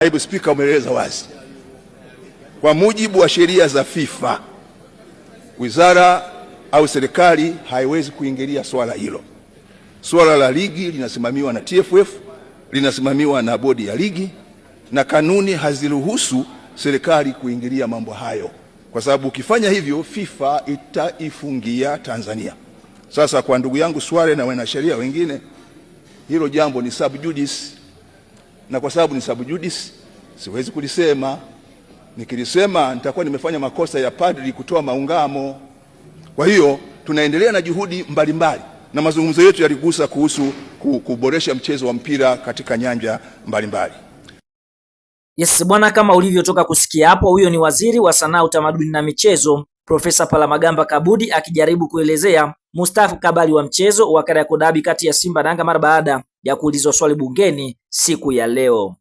Naibu Spika umeeleza wazi, kwa mujibu wa sheria za FIFA, wizara au serikali haiwezi kuingilia swala hilo. Swala la ligi linasimamiwa na TFF, linasimamiwa na bodi ya ligi, na kanuni haziruhusu serikali kuingilia mambo hayo, kwa sababu ukifanya hivyo FIFA itaifungia Tanzania. Sasa kwa ndugu yangu Swale na wanasheria wengine, hilo jambo ni sub judice, na kwa sababu ni sub judice siwezi kulisema. Nikilisema nitakuwa nimefanya makosa ya padri kutoa maungamo. Kwa hiyo tunaendelea na juhudi mbalimbali, na mazungumzo yetu yaligusa kuhusu kuboresha mchezo wa mpira katika nyanja mbalimbali. Yes bwana, kama ulivyotoka kusikia hapo, huyo ni Waziri wa Sanaa, Utamaduni na Michezo Profesa Palamagamba Kabudi akijaribu kuelezea mustakabali wa mchezo wa Kariakoo Derby kati ya Simba na Yanga mara baada ya kuulizwa swali bungeni siku ya leo.